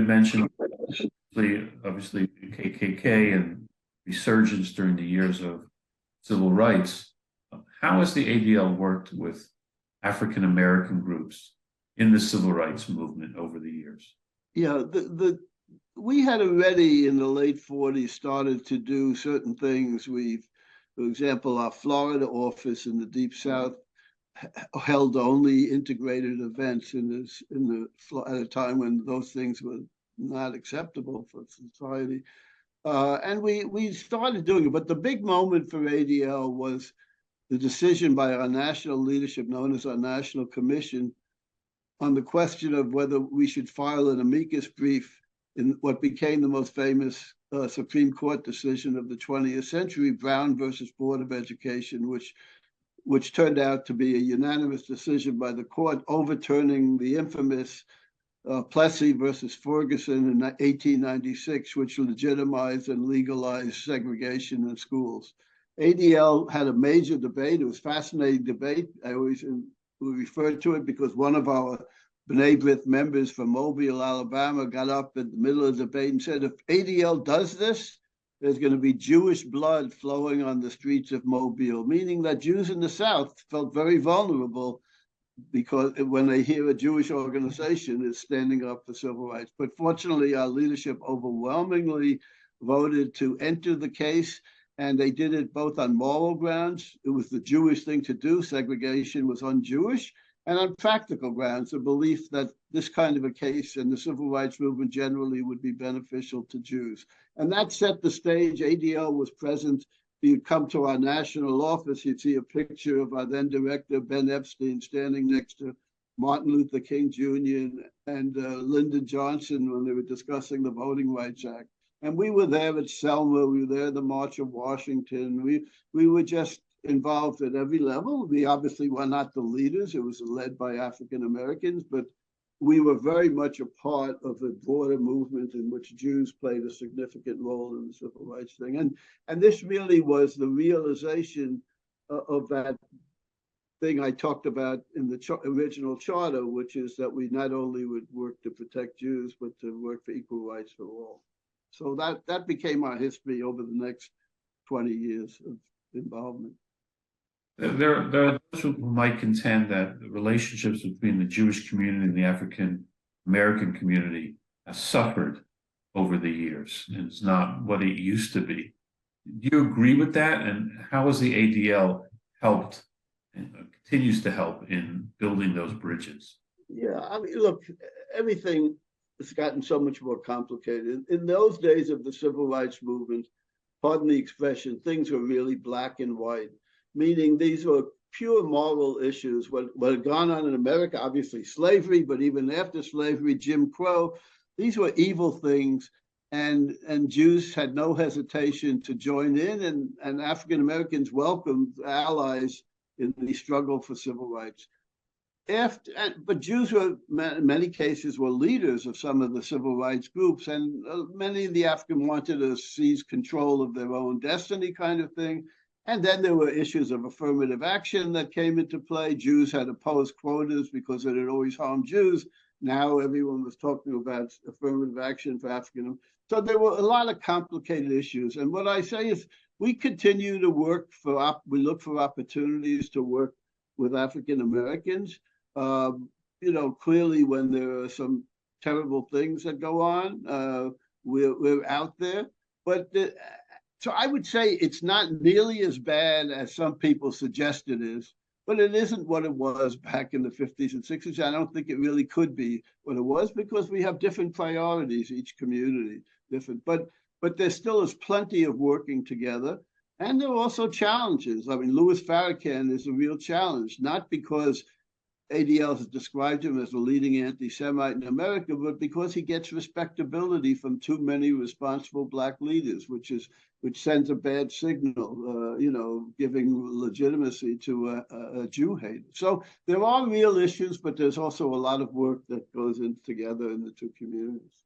mentioned, obviously KKK and resurgence during the years of civil rights. How has the ADL worked with African American groups in the civil rights movement over the years? Yeah, we had already in the late 40s started to do certain things. For example, our Florida office in the Deep South held only integrated events at a time when those things were not acceptable for society. And we started doing it. But the big moment for ADL was the decision by our national leadership, known as our National Commission, on the question of whether we should file an amicus brief in what became the most famous Supreme Court decision of the 20th century, Brown versus Board of Education, which turned out to be a unanimous decision by the court, overturning the infamous Plessy versus Ferguson in 1896, which legitimized and legalized segregation in schools. ADL had a major debate. It was a fascinating debate. I always refer to it because one of our B'nai B'rith members from Mobile, Alabama, got up in the middle of the debate and said, if ADL does this, there's going to be Jewish blood flowing on the streets of Mobile, meaning that Jews in the South felt very vulnerable because when they hear a Jewish organization is standing up for civil rights. But fortunately, our leadership overwhelmingly voted to enter the case, and they did it both on moral grounds. It was the Jewish thing to do. Segregation was un-Jewish. And on practical grounds, the belief that this kind of a case and the civil rights movement generally would be beneficial to Jews. And that set the stage. ADL was present. If you come to our national office, you'd see a picture of our then director, Ben Epstein, standing next to Martin Luther King Jr. and Lyndon Johnson when they were discussing the Voting Rights Act. And we were there at Selma. We were there at the March of Washington. We were just involved at every level. We obviously were not the leaders. It was led by African Americans, but we were very much a part of a broader movement in which Jews played a significant role in the civil rights thing. And this really was the realization of that thing I talked about in the original charter, which is that we not only would work to protect Jews, but to work for equal rights for all. So that became our history over the next 20 years of involvement. There are those who might contend that the relationships between the Jewish community and the African American community have suffered over the years, and it's not what it used to be. Do you agree with that? And how has the ADL helped and continues to help in building those bridges? Yeah, I mean, look, everything has gotten so much more complicated. In those days of the civil rights movement, pardon the expression, things were really black and white, meaning these were pure moral issues. What had gone on in America, obviously slavery, but even after slavery, Jim Crow, these were evil things. And Jews had no hesitation to join in, and African Americans welcomed allies in the struggle for civil rights. But Jews were, in many cases, were leaders of some of the civil rights groups, and many of the African wanted to seize control of their own destiny kind of thing. And then there were issues of affirmative action that came into play. Jews had opposed quotas because it had always harmed Jews. Now everyone was talking about affirmative action for African. So there were a lot of complicated issues. And what I say is we continue to work we look for opportunities to work with African Americans. Clearly when there are some terrible things that go on, we're out there. But so I would say it's not nearly as bad as some people suggest it is, but it isn't what it was back in the 50s and 60s. I don't think it really could be what it was because we have different priorities, each community different. But there still is plenty of working together. And there are also challenges. I mean, Louis Farrakhan is a real challenge, not because ADL has described him as a leading anti-Semite in America, but because he gets respectability from too many responsible Black leaders, which sends a bad signal, giving legitimacy to a Jew hate. So there are real issues, but there's also a lot of work that goes in together in the two communities.